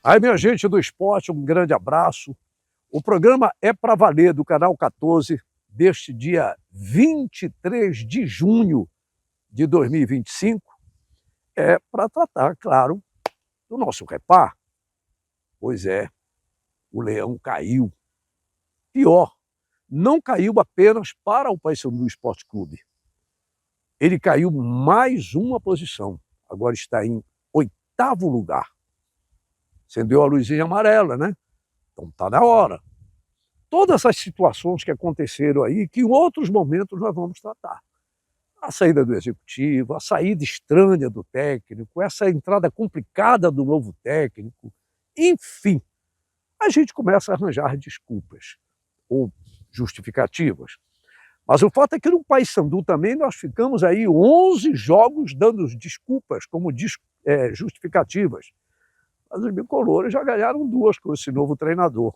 Aí, minha gente do esporte, um grande abraço. O programa É Pra Valer, do Canal 14, deste dia 23 de junho de 2025, é para tratar, claro, do nosso repá. Pois é, o Leão caiu. Pior, não caiu apenas para o Paysandu Esporte Clube. Ele caiu mais uma posição. Agora está em 8º lugar. Acendeu a luzinha amarela, né? Então está na hora. Todas essas situações que aconteceram aí, que em outros momentos nós vamos tratar. A saída do executivo, a saída estranha do técnico, essa entrada complicada do novo técnico, enfim, a gente começa a arranjar desculpas ou justificativas. Mas o fato é que no Paysandu também nós ficamos aí 11 jogos dando desculpas como justificativas. Mas os bicolores já ganharam 2 com esse novo treinador.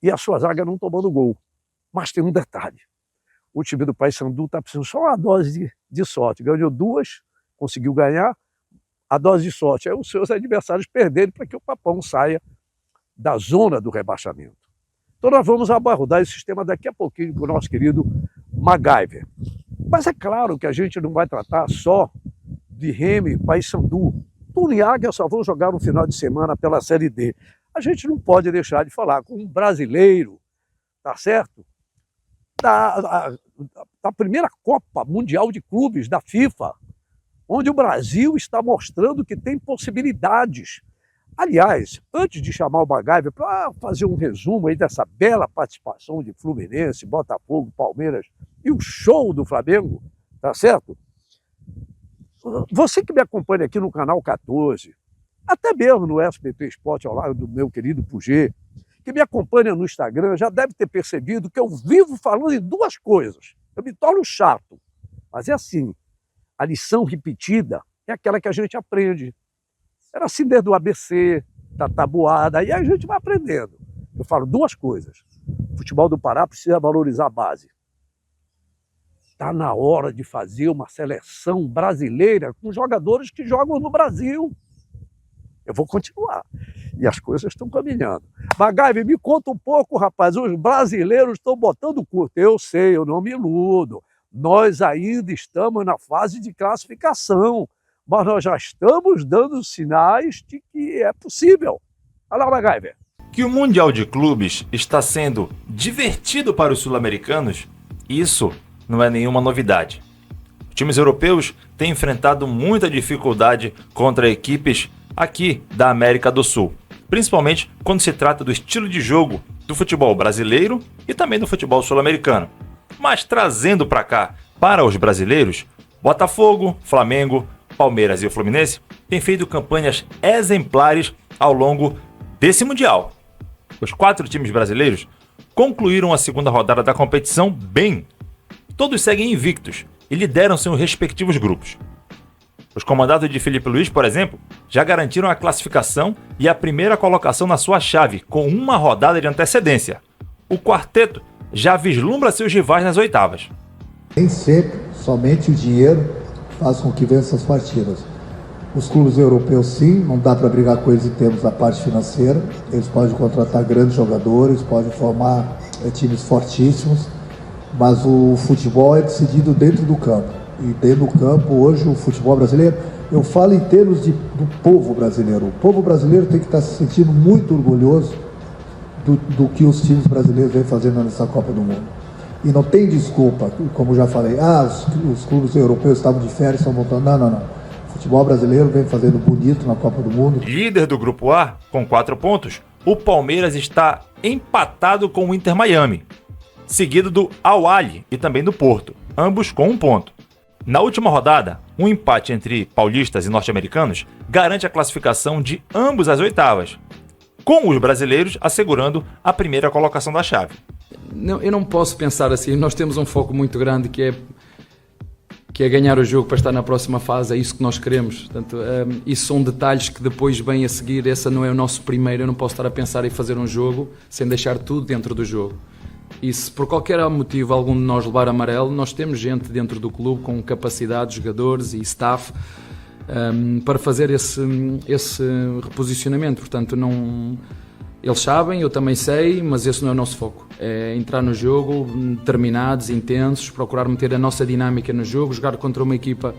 E a sua zaga não tomando gol. Mas tem um detalhe. O time do Paysandu está precisando só uma dose de sorte. Ganhou 2, conseguiu ganhar a dose de sorte. Aí os seus adversários perderem para que o Papão saia da zona do rebaixamento. Então nós vamos abordar esse sistema daqui a pouquinho com o nosso querido MacGyver. Mas é claro que a gente não vai tratar só de Remy, Paysandu. Tuna e Águia só vão jogar no final de semana pela Série D. A gente não pode deixar de falar com um brasileiro, tá certo? Da primeira Copa Mundial de Clubes da FIFA, onde o Brasil está mostrando que tem possibilidades. Aliás, antes de chamar o MacGyver para fazer um resumo aí dessa bela participação de Fluminense, Botafogo, Palmeiras e o show do Flamengo, tá certo? Você que me acompanha aqui no Canal 14, até mesmo no SBT Esporte, ao lado do meu querido Pugê, que me acompanha no Instagram, já deve ter percebido que eu vivo falando em 2 coisas. Eu me torno chato, mas é assim, a lição repetida é aquela que a gente aprende. Era assim desde o ABC, da tabuada, e aí a gente vai aprendendo. Eu falo 2 coisas. O futebol do Pará precisa valorizar a base. Está na hora de fazer uma seleção brasileira com jogadores que jogam no Brasil. Eu vou continuar. E as coisas estão caminhando. MacGyver, me conta um pouco, rapaz. Os brasileiros estão botando curto. Eu sei, eu não me iludo. Nós ainda estamos na fase de classificação. Mas nós já estamos dando sinais de que é possível. Olha lá, MacGyver. Que o Mundial de Clubes está sendo divertido para os sul-americanos, isso não é nenhuma novidade. Os times europeus têm enfrentado muita dificuldade contra equipes aqui da América do Sul, principalmente quando se trata do estilo de jogo do futebol brasileiro e também do futebol sul-americano. Mas trazendo para cá, para os brasileiros, Botafogo, Flamengo, Palmeiras e o Fluminense têm feito campanhas exemplares ao longo desse Mundial. Os 4 times brasileiros concluíram a segunda rodada da competição bem. Todos seguem invictos e lideram seus respectivos grupos. Os comandados de Felipe Luiz, por exemplo, já garantiram a classificação e a primeira colocação na sua chave, com 1 rodada de antecedência. O quarteto já vislumbra seus rivais nas oitavas. Nem sempre somente o dinheiro faz com que vença as partidas. Os clubes europeus, sim, não dá para brigar com eles em termos da parte financeira. Eles podem contratar grandes jogadores, podem formar times fortíssimos, mas o futebol é decidido dentro do campo. E dentro do campo, hoje, o futebol brasileiro, eu falo em termos do povo brasileiro. O povo brasileiro tem que estar se sentindo muito orgulhoso do que os times brasileiros vêm fazendo nessa Copa do Mundo. E não tem desculpa, como já falei, os clubes europeus estavam de férias, estão voltando. Não. O futebol brasileiro vem fazendo bonito na Copa do Mundo. Líder do Grupo A, com 4 pontos, o Palmeiras está empatado com o Inter Miami, seguido do Al-Ahly e também do Porto, ambos com 1 ponto. Na última rodada, um empate entre paulistas e norte-americanos garante a classificação de ambos às oitavas, com os brasileiros assegurando a primeira colocação da chave. Eu não posso pensar assim. Nós temos um foco muito grande que é ganhar o jogo para estar na próxima fase. É isso que nós queremos. Portanto, isso são detalhes que depois vêm a seguir. Essa não é o nosso primeiro. Eu não posso estar a pensar em fazer um jogo sem deixar tudo dentro do jogo. E se por qualquer motivo algum de nós levar amarelo, nós temos gente dentro do clube com capacidade, jogadores e staff para fazer esse reposicionamento. Portanto, não, eles sabem, eu também sei, mas esse não é o nosso foco. É entrar no jogo determinados, intensos, procurar meter a nossa dinâmica no jogo, jogar contra uma equipa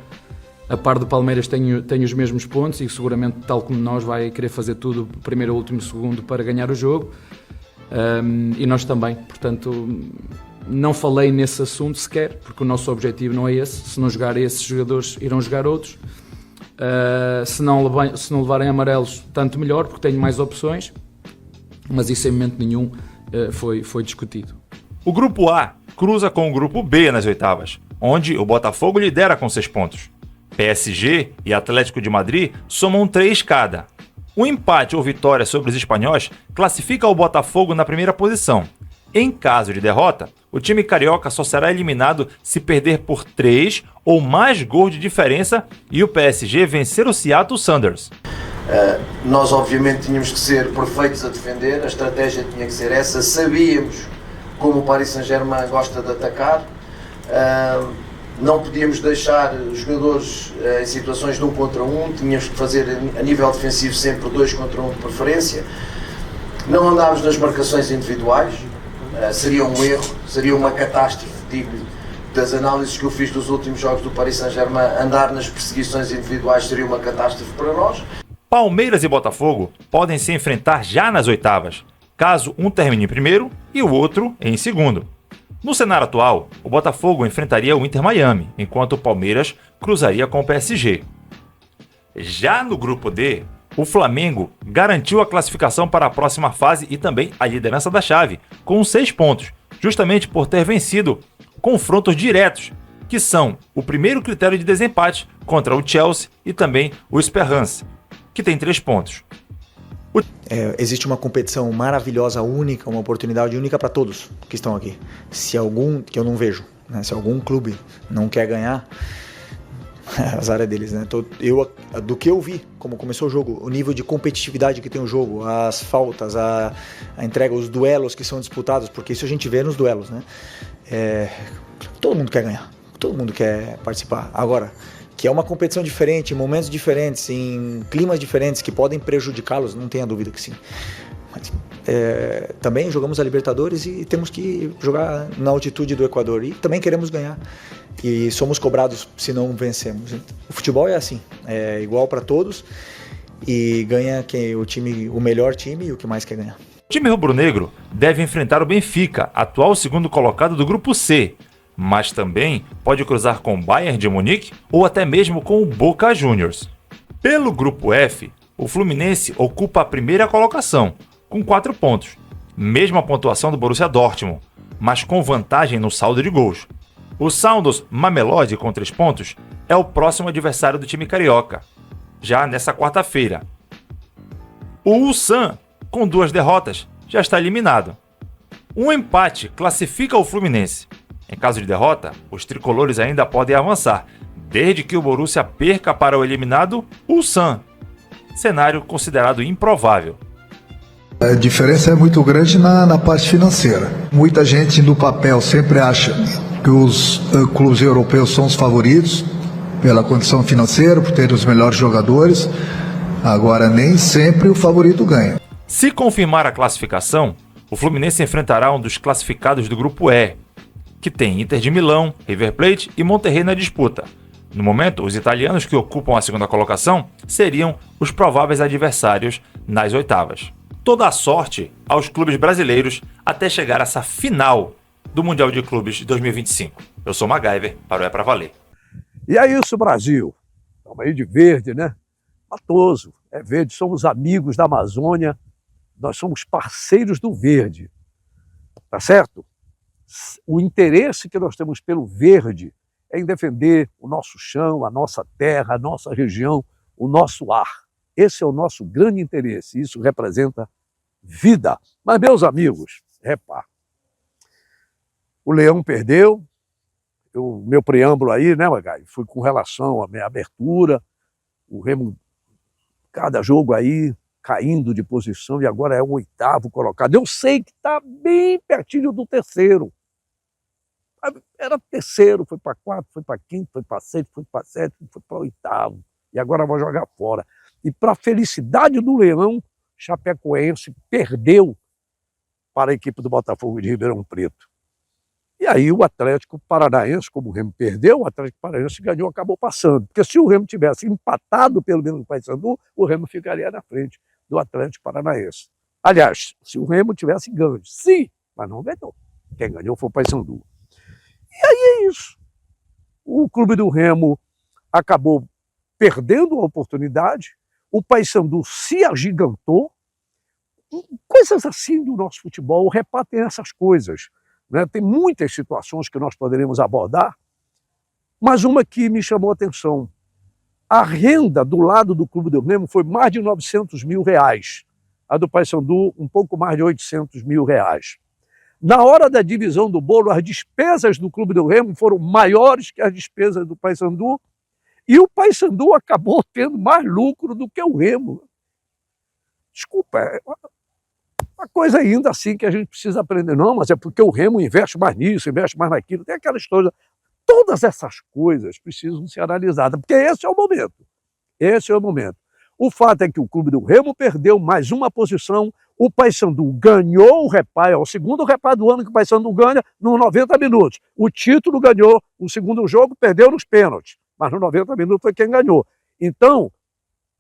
a par do Palmeiras tem os mesmos pontos e seguramente, tal como nós, vai querer fazer tudo, primeiro, último, segundo, para ganhar o jogo. E nós também. Portanto, não falei nesse assunto sequer, porque o nosso objetivo não é esse. Se não jogar esses jogadores, irão jogar outros. Se não levarem amarelos, tanto melhor, porque tenho mais opções. Mas isso em momento nenhum foi discutido. O Grupo A cruza com o Grupo B nas oitavas, onde o Botafogo lidera com 6 pontos. PSG e Atlético de Madrid somam 3 cada. Um empate ou vitória sobre os espanhóis classifica o Botafogo na primeira posição. Em caso de derrota, o time carioca só será eliminado se perder por 3 ou mais gols de diferença e o PSG vencer o Seattle Sounders. Nós obviamente tínhamos que ser perfeitos a defender, a estratégia tinha que ser essa, sabíamos como o Paris Saint-Germain gosta de atacar, não podíamos deixar os jogadores em situações de 1 contra 1, tínhamos que fazer a nível defensivo sempre 2 contra 1 de preferência, não andámos nas marcações individuais, seria um erro, seria uma catástrofe, digo-lhe, das análises que eu fiz dos últimos jogos do Paris Saint-Germain, andar nas perseguições individuais seria uma catástrofe para nós. Palmeiras e Botafogo podem se enfrentar já nas oitavas, caso um termine em primeiro e o outro em segundo. No cenário atual, o Botafogo enfrentaria o Inter Miami, enquanto o Palmeiras cruzaria com o PSG. Já no grupo D, o Flamengo garantiu a classificação para a próxima fase e também a liderança da chave, com 6 pontos, justamente por ter vencido confrontos diretos, que são o primeiro critério de desempate contra o Chelsea e também o Esperance, que tem 3 pontos. Existe uma competição maravilhosa, única, uma oportunidade única para todos que estão aqui. Se algum, que eu não vejo, né, se algum clube não quer ganhar, azar é deles, né? Do que eu vi, como começou o jogo, o nível de competitividade que tem o jogo, as faltas, a entrega, os duelos que são disputados, porque isso a gente vê nos duelos, né? Todo mundo quer ganhar, todo mundo quer participar. Agora, que é uma competição diferente, em momentos diferentes, em climas diferentes que podem prejudicá-los, não tenha dúvida que sim. Mas, também jogamos a Libertadores e temos que jogar na altitude do Equador e também queremos ganhar. E somos cobrados se não vencemos. O futebol é assim, é igual para todos e ganha o melhor time e o que mais quer ganhar. O time rubro-negro deve enfrentar o Benfica, atual segundo colocado do grupo C, mas também pode cruzar com o Bayern de Munique ou até mesmo com o Boca Juniors. Pelo grupo F, o Fluminense ocupa a primeira colocação, com 4 pontos, mesma pontuação do Borussia Dortmund, mas com vantagem no saldo de gols. O Santos Mamelodi, com 3 pontos, é o próximo adversário do time carioca, já nessa quarta-feira. O Ulsan, com 2 derrotas, já está eliminado. Um empate classifica o Fluminense. Em caso de derrota, os tricolores ainda podem avançar, desde que o Borussia perca para o eliminado Ulsan, cenário considerado improvável. A diferença é muito grande na parte financeira. Muita gente no papel sempre acha que os clubes europeus são os favoritos pela condição financeira, por ter os melhores jogadores. Agora, nem sempre o favorito ganha. Se confirmar a classificação, o Fluminense enfrentará um dos classificados do grupo E, que tem Inter de Milão, River Plate e Monterrey na disputa. No momento, os italianos que ocupam a segunda colocação seriam os prováveis adversários nas oitavas. Toda a sorte aos clubes brasileiros até chegar a essa final do Mundial de Clubes de 2025. Eu sou MacGyver, para o É Pra Valer. E é isso, Brasil. Estamos aí de verde, né? Matoso, é verde, somos amigos da Amazônia, nós somos parceiros do verde, tá certo? O interesse que nós temos pelo verde é em defender o nosso chão, a nossa terra, a nossa região, o nosso ar. Esse é o nosso grande interesse, isso representa vida. Mas, meus amigos, repara, o Leão perdeu, o meu preâmbulo aí, né, Magai, foi com relação à minha abertura, o Remo, cada jogo aí, caindo de posição, e agora é o 8º colocado. Eu sei que está bem pertinho do 3º. Era 3º, foi para 4, foi para 5, foi para 6, foi para 7, foi para 8º. e agora vai jogar fora. E para a felicidade do Leão, Chapecoense perdeu para a equipe do Botafogo de Ribeirão Preto. E aí o Atlético Paranaense, como o Remo perdeu, o Atlético Paranaense ganhou, acabou passando. Porque se o Remo tivesse empatado pelo menos no Paysandu, o Remo ficaria na frente do Atlético Paranaense. Aliás, se o Remo tivesse ganho, sim, mas não ganhou. Quem ganhou foi o Paysandu. E aí é isso. O clube do Remo acabou perdendo a oportunidade, o Paysandu se agigantou. Coisas assim do nosso futebol, o Repá tem essas coisas. Né? Tem muitas situações que nós poderíamos abordar, mas uma que me chamou a atenção. A renda do lado do Clube do Remo foi mais de R$900 mil. A do Paysandu, um pouco mais de R$800 mil. Na hora da divisão do bolo, as despesas do Clube do Remo foram maiores que as despesas do Paysandu, e o Paysandu acabou tendo mais lucro do que o Remo. Desculpa, é uma coisa ainda assim que a gente precisa aprender. Não, mas é porque o Remo investe mais nisso, investe mais naquilo, tem aquela história. Todas essas coisas precisam ser analisadas, porque esse é o momento. Esse é o momento. O fato é que o Clube do Remo perdeu mais uma posição, o Paysandu ganhou o Repá, é o segundo Repá do ano que o Paysandu ganha nos 90 minutos. O título ganhou, o segundo jogo perdeu nos pênaltis, mas nos 90 minutos foi quem ganhou. Então,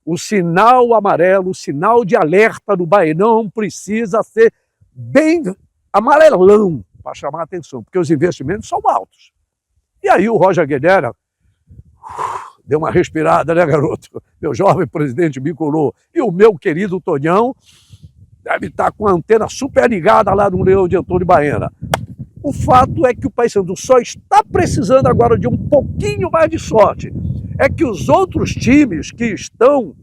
o sinal amarelo, o sinal de alerta do Baenão precisa ser bem amarelão para chamar a atenção, porque os investimentos são altos. E aí o Roger Guilherme deu uma respirada, né, garoto? Meu jovem presidente bicolor. E o meu querido Tonhão deve estar com a antena super ligada lá no Leão de Antônio Baena. O fato é que o Paysandu só está precisando agora de um pouquinho mais de sorte. É que os outros times que estão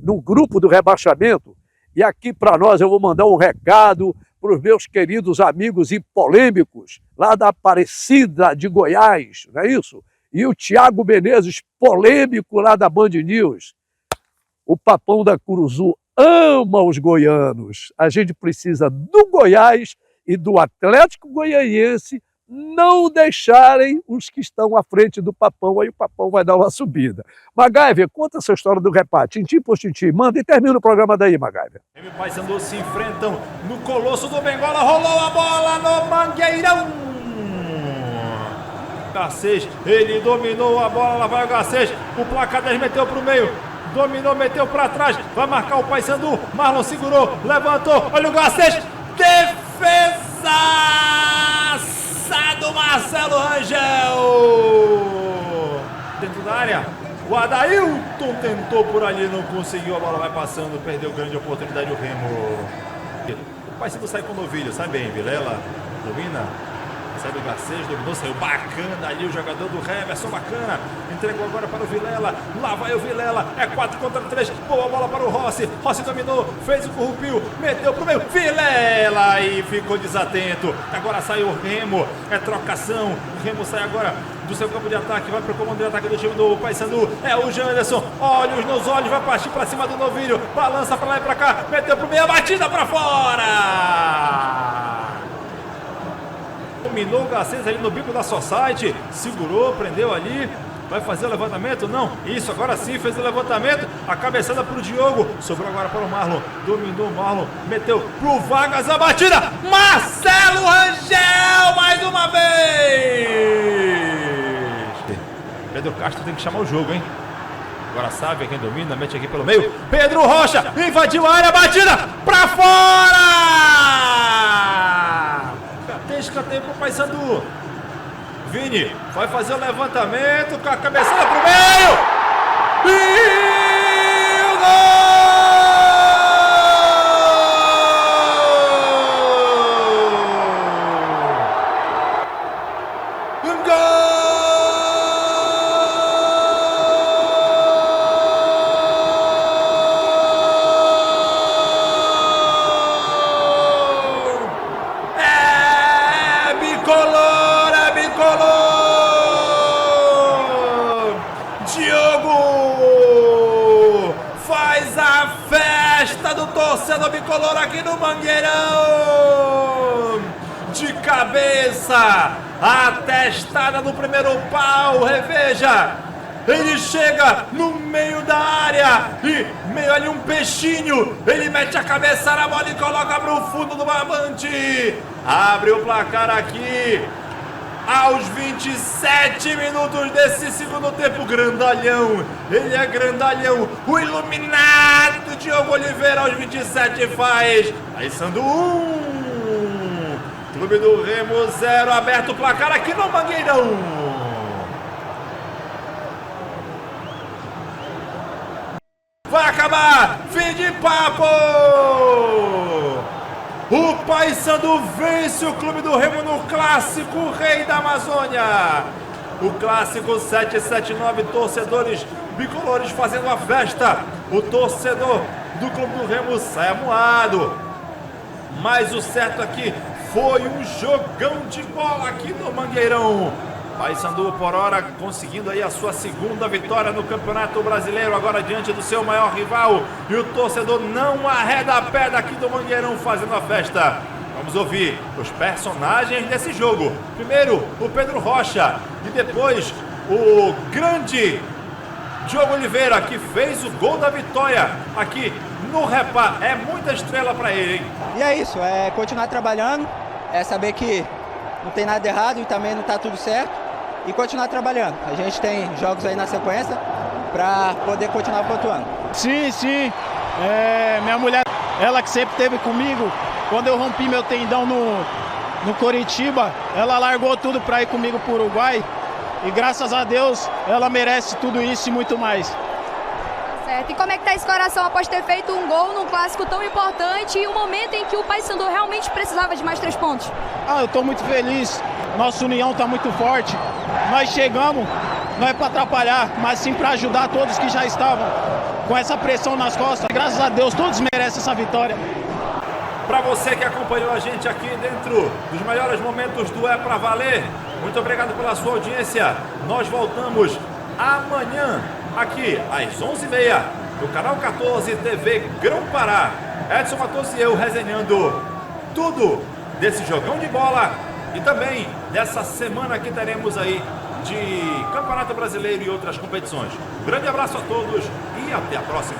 no grupo do rebaixamento, e aqui para nós eu vou mandar um recado para os meus queridos amigos e polêmicos, lá da Aparecida de Goiás, não é isso? E o Thiago Menezes, polêmico lá da Band News. O Papão da Curuzu ama os goianos. A gente precisa do Goiás e do Atlético Goianiense não deixarem os que estão à frente do Papão, aí o Papão vai dar uma subida. MacGyver, conta essa história do Repá, tintim por tintim, manda e termina o programa daí, MacGyver. Remo e Paysandu se enfrentam no Colosso do Bengola, rolou a bola no Mangueirão. Garcês, ele dominou a bola, lá vai o Garcês, o placar 10 meteu para o meio, dominou, meteu para trás, vai marcar o Paysandu, Marlon segurou, levantou, olha o Garcês, defesa! Do Marcelo Rangel dentro da área, o Adailton tentou por ali, não conseguiu, a bola vai passando, perdeu grande oportunidade o Remo. O Paysandu sai com o novilho, sai bem, Vilela domina, sai do Garcês, dominou, saiu bacana ali o jogador do Hemerson, bacana, entregou agora para o Vilela, lá vai o Vilela, é 4 contra 3, boa bola para o Rossi, Rossi dominou, fez o corrupio, meteu pro meio, Vilela e ficou desatento, agora sai o Remo, é trocação, o Remo sai agora do seu campo de ataque, vai para o comando de ataque do time do Paysandu, é o Janderson, olhos nos olhos, vai partir para cima do novilho, balança para lá e para cá, meteu pro meio, a batida para fora! Dominou o Garcês ali no bico da Society, segurou, prendeu ali, vai fazer o levantamento? Não, isso, agora sim, fez o levantamento, a cabeçada para o Diogo, sobrou agora para o Marlon, dominou o Marlon, meteu pro Vargas, a batida, Marcelo Rangel, mais uma vez! Pedro Castro tem que chamar o jogo, hein? Agora sabe quem domina, mete aqui pelo meio, Pedro Rocha, invadiu a área, batida, pra fora! Escanteio pro Paysandu. Vini vai fazer o levantamento com a cabeçada pro meio. E o gol! Um gol! Diogo faz a festa do torcedor bicolor aqui no Mangueirão, de cabeça, a testada no primeiro pau, reveja, Ele chega no meio da área e meio ali um peixinho. Ele mete a cabeça na bola e coloca para o fundo do barbante. Abre o placar aqui aos 27 minutos desse segundo tempo. Grandalhão, ele é grandalhão. O iluminado Diogo Oliveira aos 27 faz. Paysandu 1, Clube do Remo 0. Aberto o placar aqui no Mangueirão. Vai acabar, fim de papo! O Paysandu vence o Clube do Remo no clássico Rei da Amazônia. O clássico 779, torcedores bicolores fazendo a festa. O torcedor do Clube do Remo sai amuado. Mas o certo aqui foi um jogão de bola aqui no Mangueirão. Paysandu por hora conseguindo aí a sua segunda vitória no Campeonato Brasileiro, agora diante do seu maior rival, e o torcedor não arreda a pé daqui do Mangueirão fazendo a festa. Vamos ouvir os personagens desse jogo. Primeiro o Pedro Rocha e depois o grande Diogo Oliveira, que fez o gol da vitória aqui no Repá. É muita estrela para ele, hein? E é isso, é continuar trabalhando, é saber que não tem nada errado e também não está tudo certo. E continuar trabalhando. A gente tem jogos aí na sequência para poder continuar pontuando. Sim. Minha mulher, ela que sempre esteve comigo, quando eu rompi meu tendão no Coritiba, ela largou tudo para ir comigo para o Uruguai. E graças a Deus, ela merece tudo isso e muito mais. Certo. E como é que tá esse coração após ter feito um gol num clássico tão importante e um momento em que o Paysandu realmente precisava de mais 3 pontos? Eu estou muito feliz. Nossa união está muito forte. Nós chegamos, não é para atrapalhar, mas sim para ajudar todos que já estavam com essa pressão nas costas. Graças a Deus, todos merecem essa vitória. Para você que acompanhou a gente aqui dentro dos melhores momentos do É Pra Valer, muito obrigado pela sua audiência. Nós voltamos amanhã aqui às 11h30 no canal 14 TV Grão-Pará. Edson Matos e eu resenhando tudo desse jogão de bola e também dessa semana que teremos aí de Campeonato Brasileiro e outras competições. Um grande abraço a todos e até a próxima.